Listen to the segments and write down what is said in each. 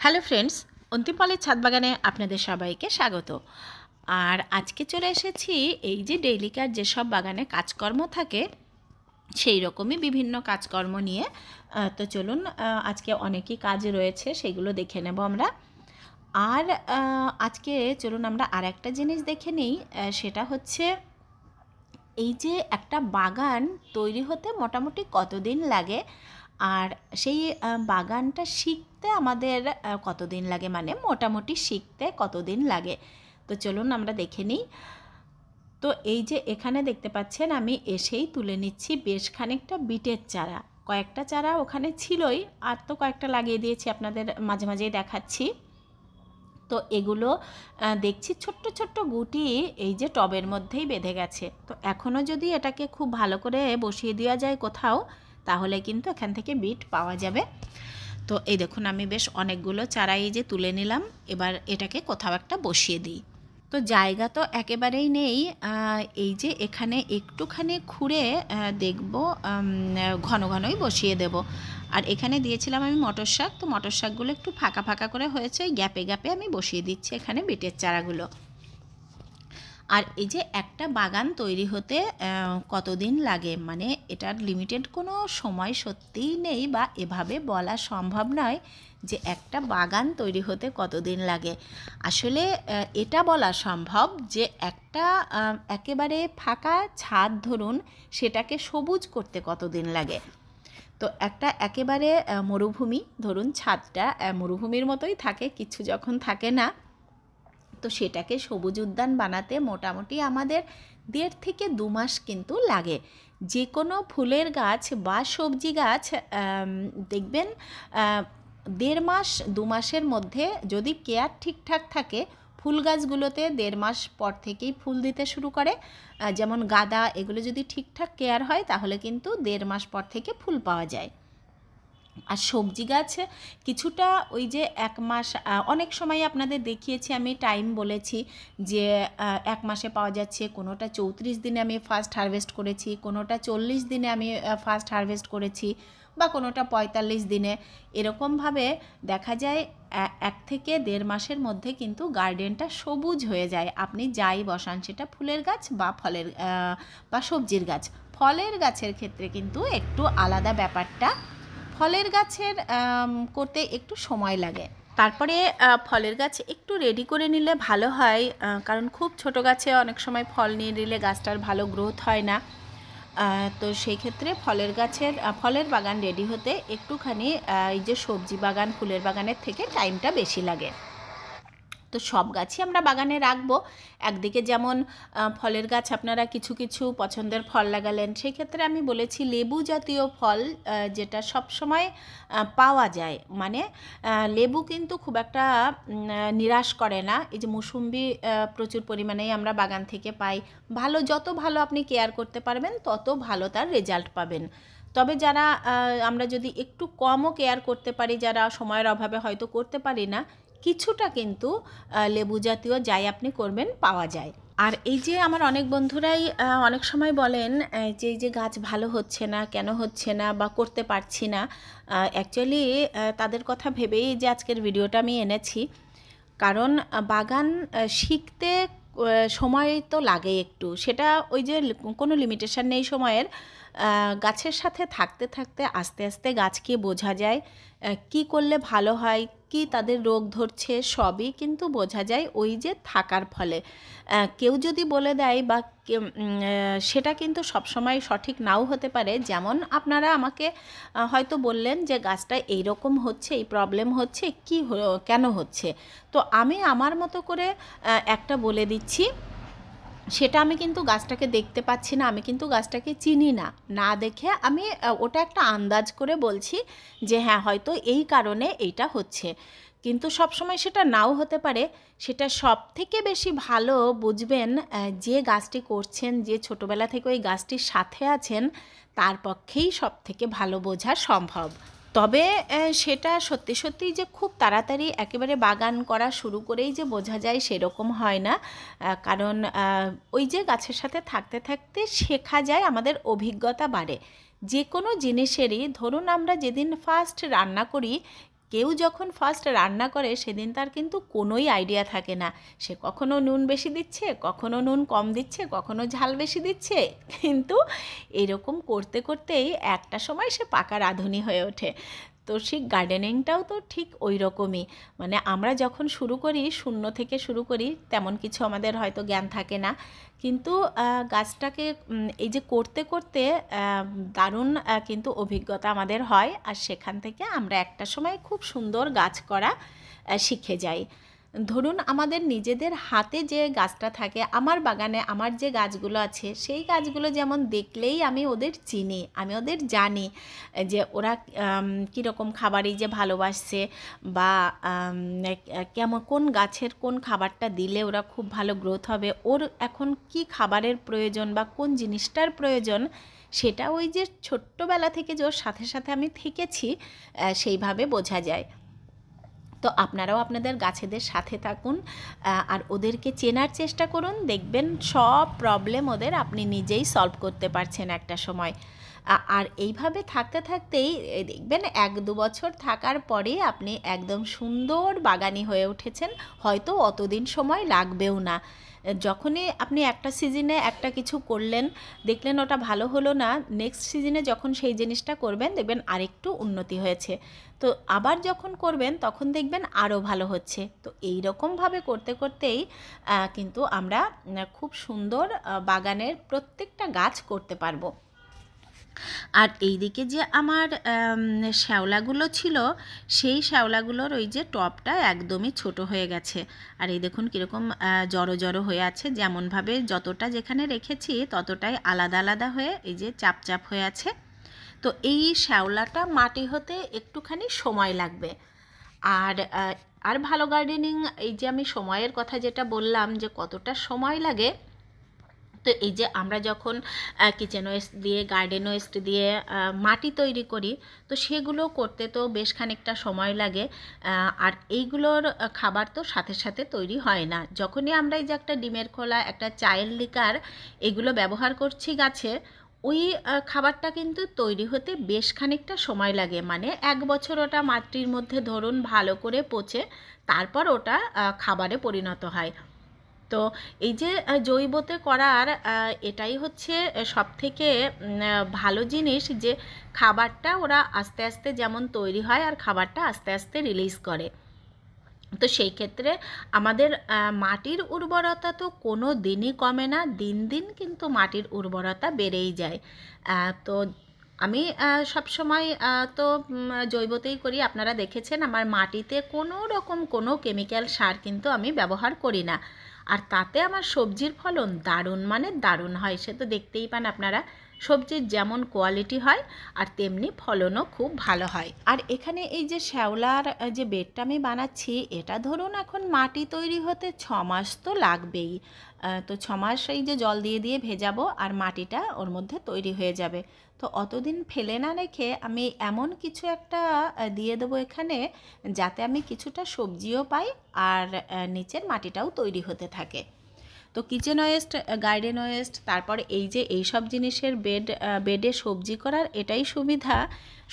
Hello friends, অন্তিমপালের ছাদ বাগানে আপনাদের সবাইকে স্বাগত। আর আজকে চলে এসেছি এই যে ডেইলিকার যেসব বাগানে কাজকর্ম থাকে সেই রকমই বিভিন্ন কাজকর্ম নিয়ে। তো চলুন, আজকে অনেকই কাজ রয়েছে, সেগুলো দেখে নেব আমরা। আর আজকে চলুন আমরা আর একটা জিনিস দেখে নিই, সেটা হচ্ছে এই যে একটা বাগান তৈরি হতে মোটামুটি কতদিন লাগে, আর সেই বাগানটা শিখতে আমাদের কতদিন লাগে, মানে মোটামুটি শিখতে কতদিন লাগে। তো চলুন আমরা দেখে নিই। তো এই যে এখানে দেখতে পাচ্ছেন, আমি এসেই তুলে নিচ্ছি বেশ খানিকটা বিটের চারা। কয়েকটা চারা ওখানে ছিলই, আর তো কয়েকটা লাগিয়ে দিয়েছি, আপনাদের মাঝে মাঝেই দেখাচ্ছি। তো এগুলো দেখছি ছোট্ট ছোট্ট গুটি এই যে টবের মধ্যেই বেঁধে গেছে। তো এখনও যদি এটাকে খুব ভালো করে বসিয়ে দেওয়া যায় কোথাও, তাহলে কিন্তু এখান থেকে বিট পাওয়া যাবে। তো এই দেখুন, আমি বেশ অনেকগুলো চারা এই যে তুলে নিলাম। এবার এটাকে কোথাও একটা বসিয়ে দিই। তো জায়গা তো একেবারেই নেই, এই যে এখানে একটুখানি খুঁড়ে দেখব, ঘন ঘনই বসিয়ে দেব। আর এখানে দিয়েছিলাম আমি মটর শাক, তো মটর শাকগুলো একটু ফাঁকা ফাঁকা করে হয়েছে, ওই গ্যাপে গ্যাপে আমি বসিয়ে দিচ্ছি এখানে বিটের চারাগুলো। আর এই যে একটা বাগান তৈরি হতে কতদিন লাগে, মানে এটার লিমিটেড কোনো সময় সত্যিই নেই, বা এভাবে বলা সম্ভব নয় যে একটা বাগান তৈরি হতে কতদিন লাগে। আসলে এটা বলা সম্ভব যে একটা একেবারে ফাঁকা ছাদ ধরুন, সেটাকে সবুজ করতে কতদিন লাগে। তো একটা একেবারে মরুভূমি ধরুন, ছাদটা মরুভূমির মতোই থাকে, কিছু যখন থাকে না, তো সেটাকে সবুজ উদ্যান বানাতে মোটামুটি আমাদের 1.5 থেকে 2 মাস কিন্তু লাগে। যে কোনো ফুলের গাছ বা সবজি গাছ দেখবেন 1.5 মাস 2 মাসের মধ্যে যদি কেয়ার ঠিকঠাক থাকে, ফুল গাছগুলোতে 1.5 মাস পর থেকেই ফুল দিতে শুরু করে। যেমন গাঁদা, এগুলো যদি ঠিকঠাক কেয়ার হয় তাহলে কিন্তু 1.5 মাস পর থেকে ফুল পাওয়া যায়। আর সবজি গাছ কিছুটা ওই যে 1 মাস, অনেক সময় আপনাদের দেখিয়েছি আমি, টাইম বলেছি যে 1 মাসে পাওয়া যাচ্ছে, কোনোটা 34 দিনে আমি ফার্স্ট হারভেস্ট করেছি, কোনোটা 40 দিনে আমি ফার্স্ট হারভেস্ট করেছি, বা কোনোটা 45 দিনে। এরকমভাবে দেখা যায় 1 থেকে 1.5 মাসের মধ্যে কিন্তু গার্ডেনটা সবুজ হয়ে যায়। আপনি যাই বসান, সেটা ফুলের গাছ বা ফলের বা সবজির গাছ। ফলের গাছের ক্ষেত্রে কিন্তু একটু আলাদা ব্যাপারটা, ফলের গাছের করতে একটু সময় লাগে। তারপরে ফলের গাছ একটু রেডি করে নিলে ভালো হয়, কারণ খুব ছোট গাছে অনেক সময় ফল নিয়ে নিলে গাছটার ভালো গ্রোথ হয় না। তো সেই ক্ষেত্রে ফলের বাগান রেডি হতে একটুখানি এই যে সবজি বাগান, ফুলের বাগানের থেকে টাইমটা বেশি লাগে। তো সব গাছই আমরা বাগানে রাখবো। একদিকে যেমন ফলের গাছ আপনারা কিছু কিছু পছন্দের ফল লাগালেন, সেই ক্ষেত্রে আমি বলেছি লেবু জাতীয় ফল যেটা সব সময় পাওয়া যায়, মানে লেবু কিন্তু খুব একটা নিরাশ করে না। এই যে মুসুম্বি প্রচুর পরিমাণেই আমরা বাগান থেকে পাই। যত ভালো আপনি কেয়ার করতে পারবেন, তত ভালো তার রেজাল্ট পাবেন। তবে যারা আমরা যদি একটু কমও কেয়ার করতে পারি, যারা সময়ের অভাবে হয়তো করতে পারি না, কিছুটা কিন্তু লেবু জাতীয় যাই আপনি করবেন পাওয়া যায়। আর এই যে আমার অনেক বন্ধুরাই অনেক সময় বলেন যে এই যে গাছ ভালো হচ্ছে না, কেন হচ্ছে না, বা করতে পারছি না। অ্যাকচুয়ালি তাদের কথা ভেবেই যে আজকের ভিডিওটা আমি এনেছি। কারণ বাগান শিখতে সময় তো লাগে একটু, সেটা ওই যে কোনো লিমিটেশন নেই সময়ের। গাছের সাথে থাকতে থাকতে আস্তে আস্তে গাছকে বোঝা যায় কি করলে ভালো হয়, কি তাদের রোগ ধরছে, সবই কিন্তু বোঝা যায় ওই যে থাকার ফলে। কেউ যদি বলে দেয় বা সেটা কিন্তু সবসময় সঠিক নাও হতে পারে। যেমন আপনারা আমাকে হয়তো বললেন যে গাছটা এইরকম হচ্ছে, এই প্রবলেম হচ্ছে, কেন হচ্ছে। তো আমি আমার মতো করে একটা বলে দিচ্ছি, সেটা আমি কিন্তু গাছটাকে দেখতে পাচ্ছি না, আমি কিন্তু গাছটাকে চিনি না, না দেখে আমি ওটা একটা আন্দাজ করে বলছি যে হ্যাঁ, হয়তো এই কারণে এইটা হচ্ছে। কিন্তু সবসময় সেটা নাও হতে পারে। সেটা সব থেকে বেশি ভালো বুঝবেন যে গাছটি করছেন, যে ছোটোবেলা থেকে ওই গাছটির সাথে আছেন, তার পক্ষেই সব থেকে ভালো বোঝা সম্ভব। তবে সেটা সত্যি সত্যিই যে খুব তাড়াতাড়ি একেবারে বাগান করা শুরু করেই যে বোঝা যায় সেরকম হয় না। কারণ ওই যে গাছের সাথে থাকতে থাকতে শেখা যায়, আমাদের অভিজ্ঞতা বাড়ে। যে কোনো জিনিসেরই ধরুন, আমরা যেদিন ফার্স্ট রান্না করি, কেউ যখন ফার্স্ট রান্না করে সেদিন তার কিন্তু কোনোই আইডিয়া থাকে না, সে কখনো নুন বেশি দিচ্ছে, কখনো নুন কম দিচ্ছে, কখনো ঝাল বেশি দিচ্ছে, কিন্তু এরকম করতে করতেই একটা সময় সে পাকা রাঁধুনি হয়ে ওঠে। তো সেই গার্ডেনিংটাও তো ঠিক ওই রকমই, মানে আমরা যখন শুরু করি শূন্য থেকে শুরু করি, তেমন কিছু আমাদের হয়তো জ্ঞান থাকে না, কিন্তু গাছটাকে এই যে করতে করতে দারুণ কিন্তু অভিজ্ঞতা আমাদের হয়, আর সেখান থেকে আমরা একটা সময় খুব সুন্দর গাছ করা শিখে যাই। ধরুন আমাদের নিজেদের হাতে যে গাছটা থাকে, আমার বাগানে আমার যে গাছগুলো আছে সেই গাছগুলো যেমন দেখলেই আমি ওদের চিনি, আমি ওদের জানি যে ওরা কীরকম খাবারই যে ভালোবাসছে, বা কেমন কোন গাছের কোন খাবারটা দিলে ওরা খুব ভালো গ্রোথ হবে, ওর এখন কি খাবারের প্রয়োজন বা কোন জিনিসটার প্রয়োজন, সেটা ওই যে ছোট্টবেলা থেকে যে ওর সাথে সাথে আমি থেকেছি সেইভাবে বোঝা যায়। তো আপনারাও আপনাদের গাছেদের সাথে থাকুন আর ওদেরকে চেনার চেষ্টা করুন, দেখবেন সব প্রবলেম ওদের আপনি নিজেই সলভ করতে পারছেন একটা সময়। আর এইভাবে থাকতে থাকতেই দেখবেন 1-2 বছর থাকার পরে আপনি একদম সুন্দর বাগানি হয়ে উঠেছেন, হয়তো অতদিন সময় লাগবেও না। যখনই আপনি একটা সিজনে একটা কিছু করলেন, দেখলেন ওটা ভালো হলো না, নেক্সট সিজনে যখন সেই জিনিসটা করবেন দেখবেন আরেকটু উন্নতি হয়েছে, তো আবার যখন করবেন তখন দেখবেন আরও ভালো হচ্ছে। তো এই রকমভাবে করতে করতেই কিন্তু আমরা খুব সুন্দর বাগানের প্রত্যেকটা গাছ করতে পারবো। আর এইদিকে যে আমার শ্যাওলাগুলো ছিল, সেই শ্যাওলাগুলোর ওই যে টপটা একদমই ছোট হয়ে গেছে, আর এই দেখুন কীরকম জড়ো জড়ো হয়ে আছে, যেমনভাবে যতটা যেখানে রেখেছি ততটাই আলাদা আলাদা হয়ে এই যে চাপ চাপ হয়ে আছে। তো এই শ্যাওলাটা মাটি হতে একটুখানি সময় লাগবে। আর আর ভালো গার্ডেনিং, এই যে আমি সময়ের কথা যেটা বললাম যে কতটা সময় লাগে, তো এই যে আমরা যখন কিচেন ওয়েস্ট দিয়ে, গার্ডেন ওয়েস্ট দিয়ে মাটি তৈরি করি, তো সেগুলো করতে তো বেশ খানিকটা সময় লাগে। আর এইগুলোর খাবার তো সাথে সাথে তৈরি হয় না। যখনই আমরা এই যে একটা ডিমের খোলা, একটা চায়ের লিকার এগুলো ব্যবহার করছি গাছে, ওই খাবারটা কিন্তু তৈরি হতে বেশ খানিকটা সময় লাগে, মানে 1 বছর ওটা মাটির মধ্যে ধরুন ভালো করে পচে তারপর ওটা খাবারে পরিণত হয়। তো এই যে জৈবতে করার এটাই হচ্ছে সবথেকে ভালো জিনিস, যে খাবারটা ওরা আস্তে আস্তে যেমন তৈরি হয় আর খাবারটা আস্তে আস্তে রিলিজ করে। তো সেই ক্ষেত্রে আমাদের মাটির উর্বরতা তো কোনো দিনই কমে না, দিন দিন কিন্তু মাটির উর্বরতা বেড়েই যায়। তো আমি সবসময় তো জৈবতেই করি, আপনারা দেখেছেন আমার মাটিতে কোনো রকম কোনো কেমিক্যাল সার কিন্তু আমি ব্যবহার করি না, আর তাতে আমার সবজির ফলন দারুণ মানে দারুণ হয়, সে তো দেখতেই পান আপনারা, সবজির যেমন কোয়ালিটি হয় আর তেমনি ফলনও খুব ভালো হয়। আর এখানে এই যে শ্যাওলার যে বেডটা আমি বানাচ্ছি, এটা ধরুন এখন মাটি তৈরি হতে 6 মাস তো লাগবেই। তো 6 মাস এই যে জল দিয়ে দিয়ে ভেজাবো আর মাটিটা ওর মধ্যে তৈরি হয়ে যাবে। তো অতদিন ফেলে না রেখে আমি এমন কিছু একটা দিয়ে দেবো এখানে, যাতে আমি কিছুটা সবজিও পাই আর নিচের মাটিটাও তৈরি হতে থাকে। তো কিচেন ওয়েস্ট, গার্ডেন ওয়েস্ট, তারপর এই যে এই সব জিনিসের বেডে সবজি করার এটাই সুবিধা,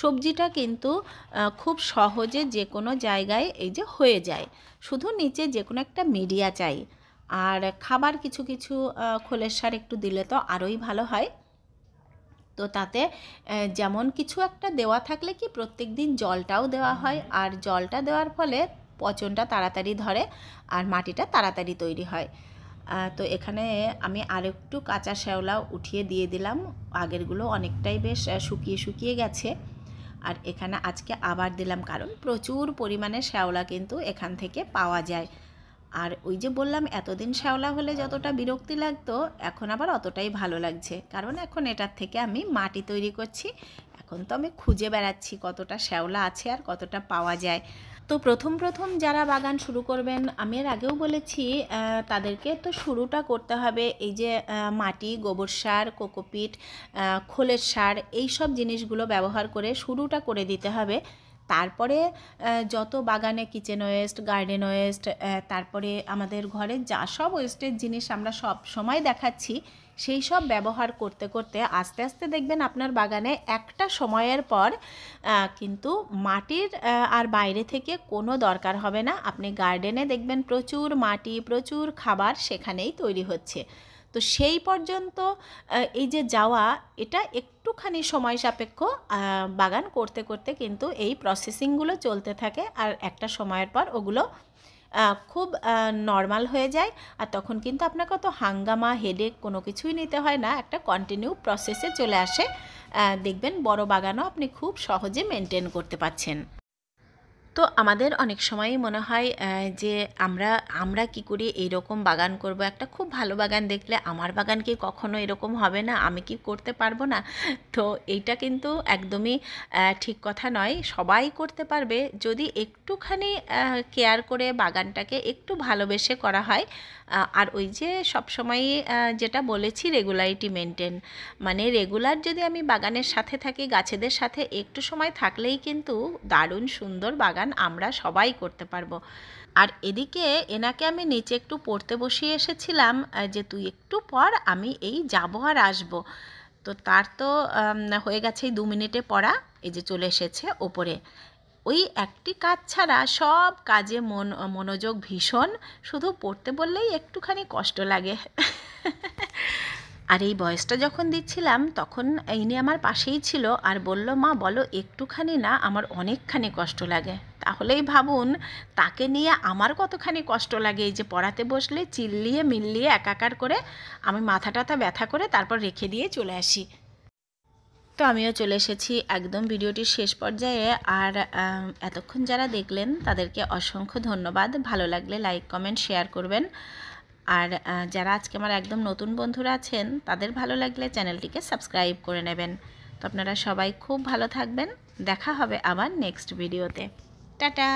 সবজিটা কিন্তু খুব সহজে যে কোনো জায়গায় এই যে হয়ে যায়, শুধু নিচে যে কোনো একটা মিডিয়া চাই। আর খাবার কিছু কিছু খোলের সার একটু দিলে তো আরোই ভালো হয়। তো তাতে যেমন কিছু একটা দেওয়া থাকলে কি প্রত্যেক দিন জলটাও দেওয়া হয়, আর জলটা দেওয়ার ফলে পচনটা তাড়াতাড়ি ধরে আর মাটিটা তাড়াতাড়ি তৈরি হয়। তো এখানে আমি আরেকটু কাঁচা শ্যাওলা উঠিয়ে দিয়ে দিলাম, আগেরগুলো অনেকটাই বেশ শুকিয়ে শুকিয়ে গেছে। আর এখানে আজকে আবার দিলাম, কারণ প্রচুর পরিমাণে শ্যাওলা কিন্তু এখান থেকে পাওয়া যায়। আর ওই যে বললাম এতদিন শ্যাওলা হলে যতটা বিরক্তি লাগতো, এখন আবার অতটাই ভালো লাগছে, কারণ এখন এটার থেকে আমি মাটি তৈরি করছি। এখন তো আমি খুঁজে বেড়াচ্ছি কতটা শ্যাওলা আছে আর কতটা পাওয়া যায়। তো প্রথম প্রথম যারা বাগান শুরু করবেন, আমি এর আগেও বলেছি, তাদেরকে তো শুরুটা করতে হবে এই যে মাটি, গোবর সার, কোকোপিট, খোলের সার, এই সব জিনিসগুলো ব্যবহার করে শুরুটা করে দিতে হবে। তারপরে যত বাগানে কিচেন ওয়েস্ট, গার্ডেন ওয়েস্ট, তারপরে আমাদের ঘরে যা সব ওয়েস্টের জিনিস আমরা সব সময় দেখাচ্ছি, সেই সব ব্যবহার করতে করতে আস্তে আস্তে দেখবেন আপনার বাগানে একটা সময়ের পর কিন্তু মাটির আর বাইরে থেকে কোনো দরকার হবে না। আপনি গার্ডেনে দেখবেন প্রচুর মাটি, প্রচুর খাবার সেখানেই তৈরি হচ্ছে। তো সেই পর্যন্ত এই যে যাওয়া, এটা একটুখানি সময় সাপেক্ষ। বাগান করতে করতে কিন্তু এই প্রসেসিংগুলো চলতে থাকে, আর একটা সময়ের পর ওগুলো খুব নর্মাল হয়ে যায়। আর তখন কিন্তু আপনাকে অত হাঙ্গামা, হেডেক কোনো কিছুই নিতে হয় না, একটা কন্টিনিউ প্রসেসে চলে আসে। দেখবেন বড় বাগানও আপনি খুব সহজে মেনটেন করতে পারছেন। তো আমাদের অনেক সময়ই মনে হয় যে আমরা কি করি এইরকম বাগান করব, একটা খুব ভালো বাগান দেখলে আমার বাগান কি কখনো এরকম হবে না, আমি কি করতে পারবো না? তো এইটা কিন্তু একদমই ঠিক কথা নয়। সবাই করতে পারবে যদি একটুখানি কেয়ার করে বাগানটাকে একটু ভালোবেসে করা হয়। আর ওই যে সবসময়ই যেটা বলেছি, রেগুলারিটি মেনটেন, মানে রেগুলার যদি আমি বাগানের সাথে থাকি, গাছেদের সাথে একটু সময় থাকলেই কিন্তু দারুণ সুন্দর বাগান আমরা সবাই করতে পারবো। আর এদিকে এনাকে আমি নিচে একটু পড়তে বসিয়ে এসেছিলাম যে তুই একটু পর আমি এই যাবো আর আসবো। তো তার তো হয়ে গেছে 2 মিনিটে পড়া, এই যে চলে এসেছে ওপরে। ওই একটি কাজ ছাড়া সব কাজে মনোযোগ ভীষণ, শুধু পড়তে বললেই একটুখানি কষ্ট লাগে। আর এই বয়সটা যখন দিচ্ছিলাম তখন ইনি আমার পাশেই ছিল আর বলল, মা বলো একটুখানি না, আমার অনেকখানি কষ্ট লাগে। তাহলেই ভাবুন তাকে নিয়ে আমার কতখানি কষ্ট লাগে। এই যে পড়াতে বসলে চিল্লিয়ে মিল্লিয়ে একাকার করে আমি মাথা টাথা ব্যথা করে তারপর রেখে দিয়ে চলে আসি। তো আমিও চলে এসেছি একদম ভিডিওটির শেষ পর্যায়ে। আর এতক্ষণ যারা দেখলেন তাদেরকে অসংখ্য ধন্যবাদ। ভালো লাগলে লাইক, কমেন্ট, শেয়ার করবেন। আর যারা আজকে আমার একদম নতুন বন্ধুরা আছেন তাদের ভালো লাগলে চ্যানেলটিকে সাবস্ক্রাইব করে নেবেন। তো আপনারা সবাই খুব ভালো থাকবেন। দেখা হবে আবার নেক্সট ভিডিওতে। টাটা।